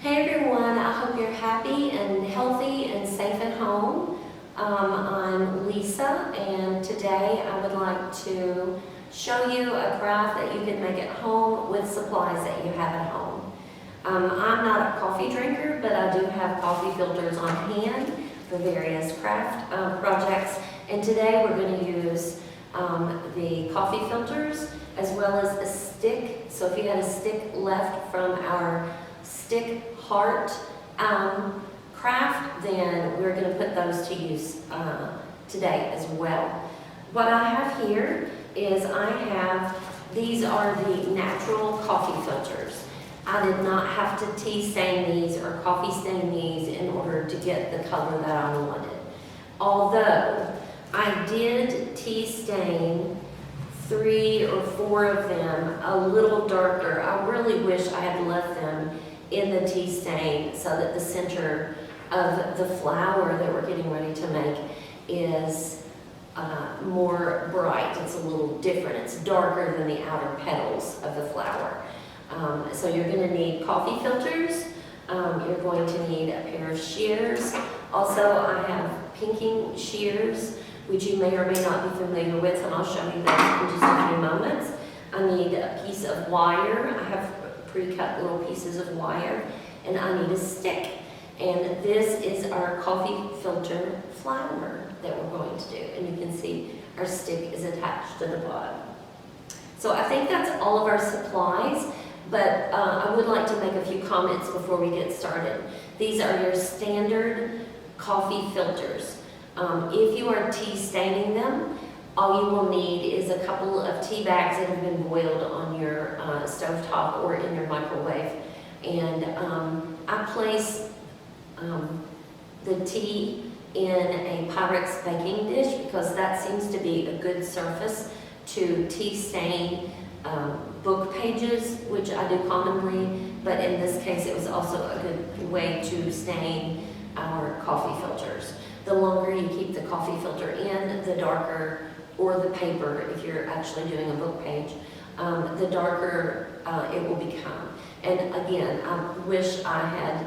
Hey everyone, I hope you're happy and healthy and safe at home. I'm Lisa, and today I would like to show you a craft that you can make at home with supplies that you have at home. I'm not a coffee drinker, but I do have coffee filters on hand for various craft projects, and today we're going to use the coffee filters as well as a stick. So if you had a stick left from our stick heart craft, then we're going to put those to use today as well. What I have here is these are the natural coffee filters. I did not have to tea stain these or coffee stain these in order to get the color that I wanted. Although I did tea stain 3 or 4 of them a little darker. I really wish I had left them in the tea stain so that the center of the flower that we're getting ready to make is more bright. It's a little different. It's darker than the outer petals of the flower. So you're going to need coffee filters. You're going to need a pair of shears. Also, I have pinking shears, which you may or may not be familiar with, and I'll show you that in just a few moments. I need a piece of wire. I have pre-cut little pieces of wire, and I need a stick. And this is our coffee filter flower that we're going to do. And you can see our stick is attached to the bottom. So I think that's all of our supplies, but I would like to make a few comments before we get started. These are your standard coffee filters. If you are tea staining them, all you will need is a couple of tea bags that have been boiled on your stovetop or in your microwave. And I place the tea in a Pyrex baking dish because that seems to be a good surface to tea stain book pages, which I do commonly, but in this case it was also a good way to stain our coffee filters. The longer you keep the coffee filter in, the darker, or the paper, if you're actually doing a book page, the darker it will become. And again, I wish I had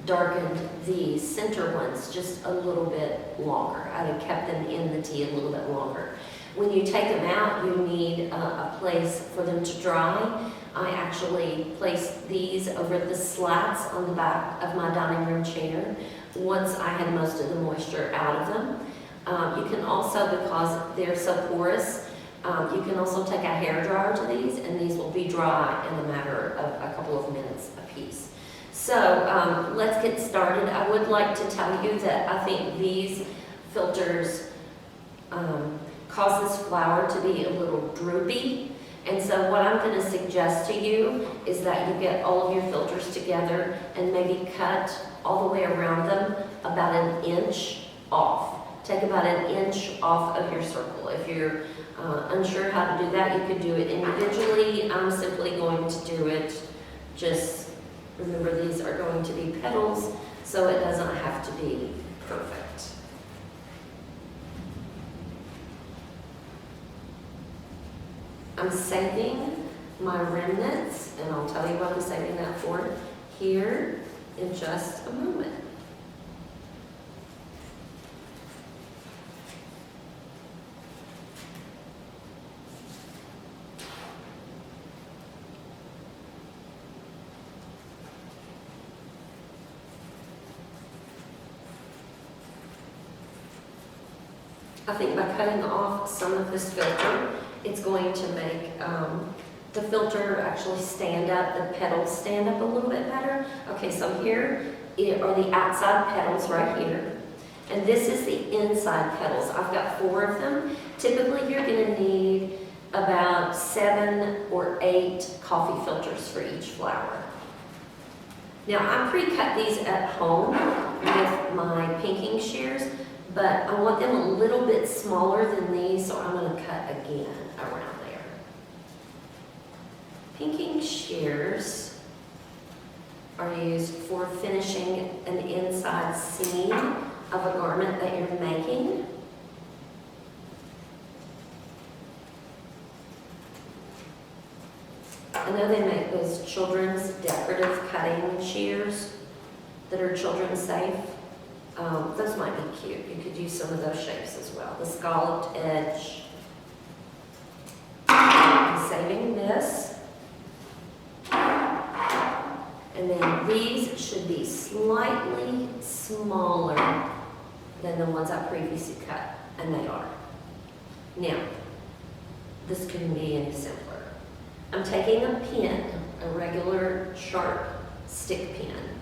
darkened the center ones just a little bit longer. I'd have kept them in the tea a little bit longer. When you take them out, you need a place for them to dry. I actually placed these over the slats on the back of my dining room chair once I had most of the moisture out of them. You can also, because they're so porous, you can also take a hair dryer to these, and these will be dry in a matter of a couple of minutes apiece. So let's get started. I would like to tell you that I think these filters cause this flower to be a little droopy. And so what I'm going to suggest to you is that you get all of your filters together and maybe cut all the way around them about 1 inch off. Take about 1 inch off of your circle. If you're unsure how to do that, you could do it individually. I'm simply going to do it just, remember these are going to be petals, so it doesn't have to be perfect. I'm saving my remnants, and I'll tell you what I'm saving that for here in just a moment. I think by cutting off some of this filter, it's going to make the filter actually stand up, the petals stand up a little bit better. Okay, so here are the outside petals right here. And this is the inside petals. I've got 4 of them. Typically, you're going to need about 7 or 8 coffee filters for each flower. Now, I pre-cut these at home with my pinking shears, but I want them a little bit smaller than these, so I'm going to cut again around there. Pinking shears are used for finishing an inside seam of a garment that you're making. I know they make those children's decorative cutting shears that are children safe. Those might be cute. You could use some of those shapes as well. The scalloped edge. I'm saving this. And then these should be slightly smaller than the ones I previously cut, and they are. Now, this couldn't be any simpler. I'm taking a pen, a regular sharp stick pen,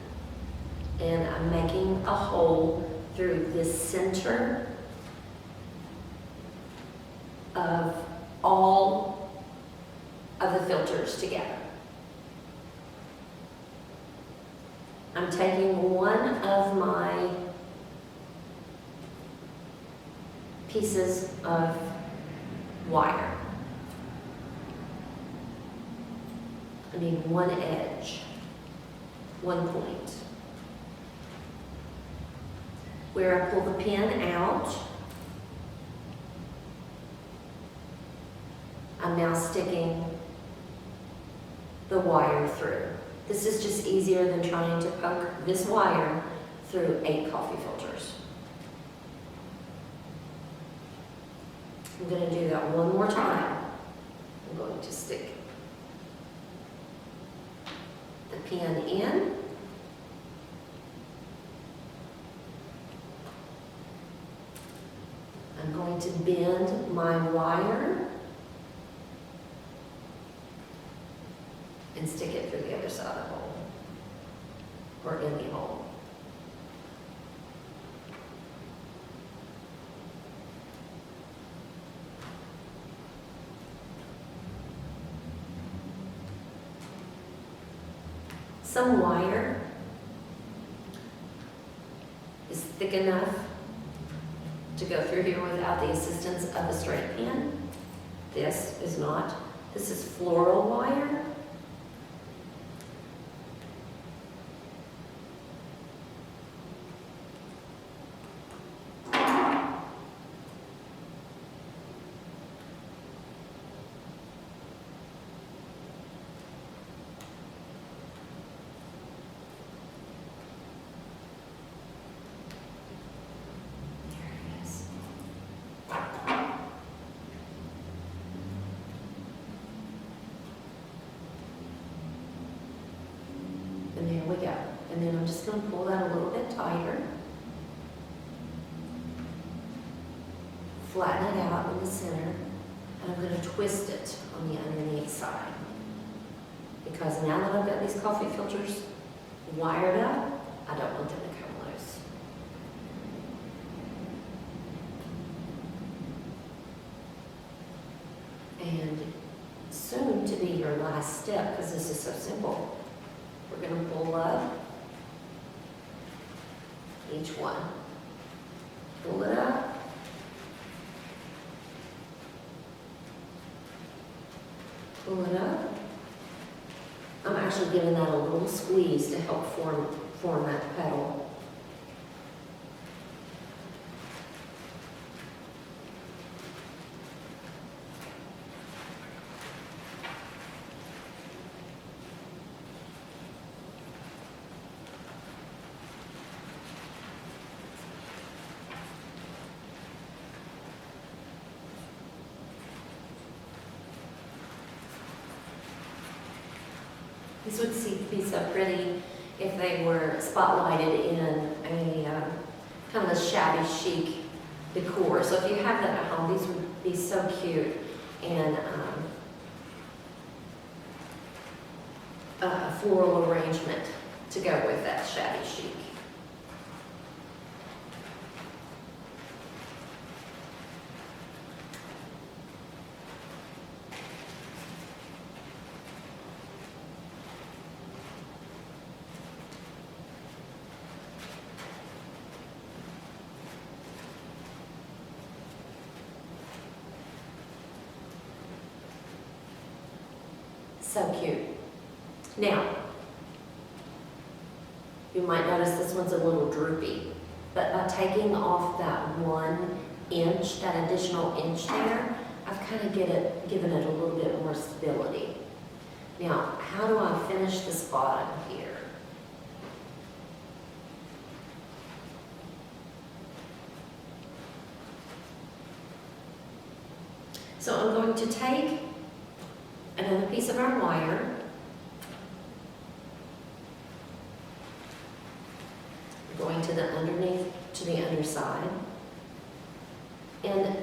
and I'm making a hole through the center of all of the filters together. I'm taking one of my pieces of wire. I need one edge, one point. Where I pull the pin out, I'm now sticking the wire through. This is just easier than trying to poke this wire through 8 coffee filters. I'm going to do that one more time. I'm going to stick the pin in. I'm going to bend my wire and stick it through the other side of the hole, or in the hole. Some wire is thick enough to go through here without the assistance of a straight pin. This is not. This is floral wire. And there we go. And then I'm just going to pull that a little bit tighter. Flatten it out in the center. And I'm going to twist it on the underneath side. Because now that I've got these coffee filters wired up, I don't want them to come loose. And soon to be your last step, because this is so simple. We're going to pull up each one. Pull it up. Pull it up. I'm actually giving that a little squeeze to help form that petal. These would be so pretty if they were spotlighted in a kind of a shabby chic decor. So if you have that at home, these would be so cute and a floral arrangement to go with that shabby chic. So cute. Now, you might notice this one's a little droopy, but by taking off that 1 inch, that additional inch there, I've kind of given it a little bit more stability. Now, how do I finish this bottom here? So I'm going to take another piece of our wire. Going to the underneath, to the underside. And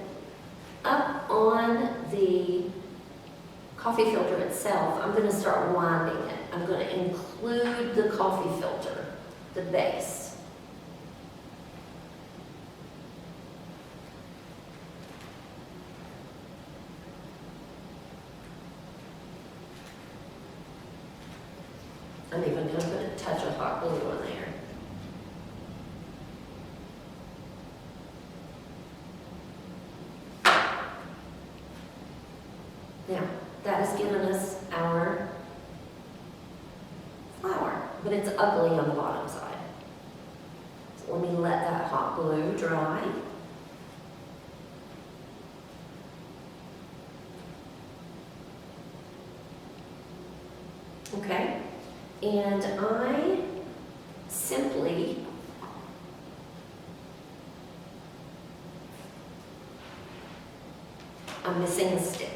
up on the coffee filter itself, I'm going to start winding it. I'm going to include the coffee filter, the base. I'm even going to put a touch of hot glue on there. Now, that has given us our flower, but it's ugly on the bottom side. So let me let that hot glue dry. Okay, and I simply I'm missing a stick.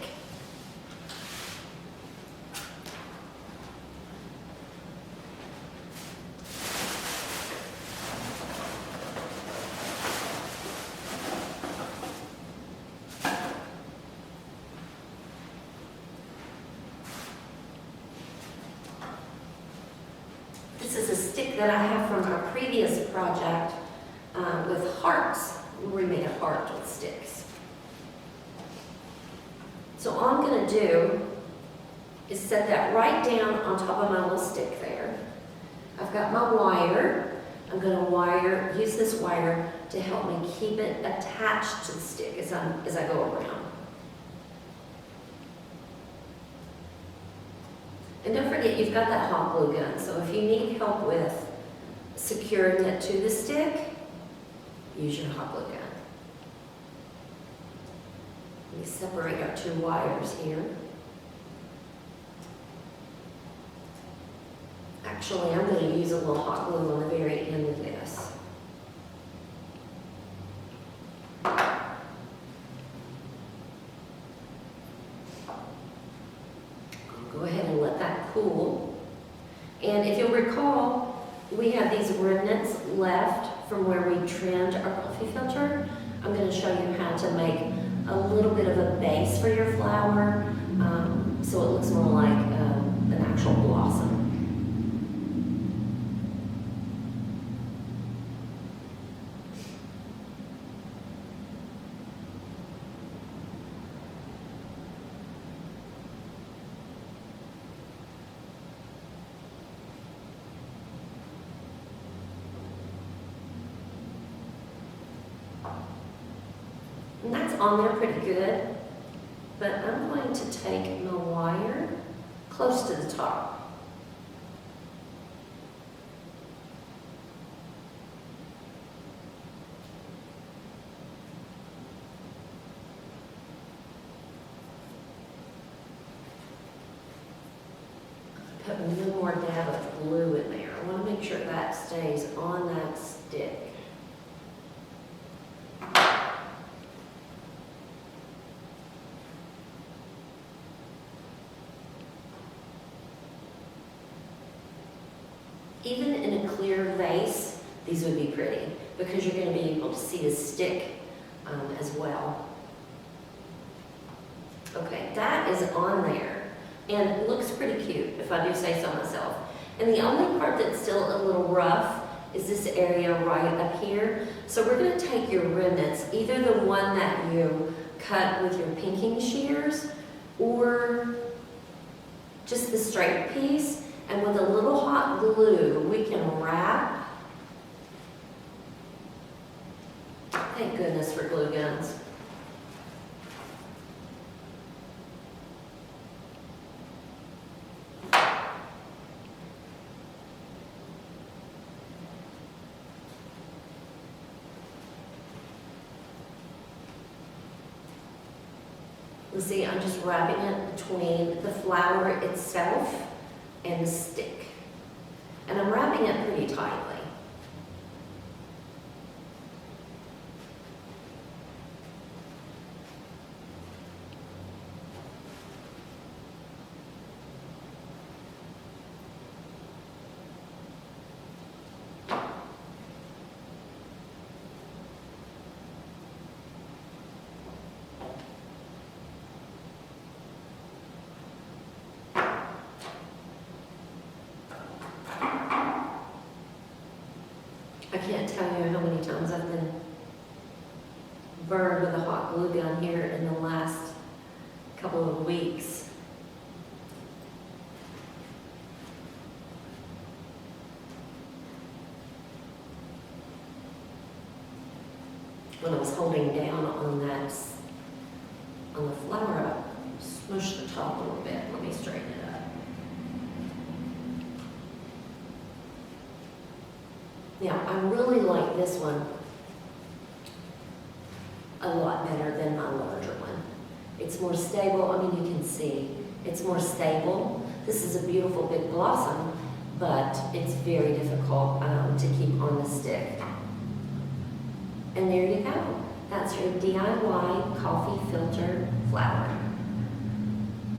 This is a stick that I have from our previous project with hearts. We made a heart with sticks. So all I'm going to do is set that right down on top of my little stick there. I've got my wire. I'm going to use this wire to help me keep it attached to the stick as I go around. And don't forget, you've got that hot glue gun, so if you need help with securing it to the stick, use your hot glue gun. Let me separate our two wires here. Actually, I'm going to use a little hot glue on the very end of this. Go ahead and let that cool. And if you'll recall, we have these remnants left from where we trimmed our coffee filter. I'm going to show you how to make a little bit of a base for your flower so it looks more like an actual blossom. And that's on there pretty good, but I'm going to take my wire close to the top. Put one more dab of glue in there. I want to make sure that stays on that stick. Even in a clear vase, these would be pretty because you're going to be able to see the stick as well. Okay, that is on there and it looks pretty cute if I do say so myself. And the only part that's still a little rough is this area right up here. So we're going to take your remnants, either the one that you cut with your pinking shears or just the straight piece. And with a little hot glue, we can wrap. Thank goodness for glue guns. You see, I'm just wrapping it between the flower itself and the stick. And I'm wrapping it pretty tightly. I can't tell you how many times I've been burned with a hot glue gun here in the last couple of weeks. When I was holding down on the flower, I smushed the top a little bit. Let me straighten it up. Now, I really like this one a lot better than my larger one. It's more stable. I mean, you can see it's more stable. This is a beautiful big blossom, but it's very difficult to keep on the stick. And there you go. That's your DIY coffee filter flower.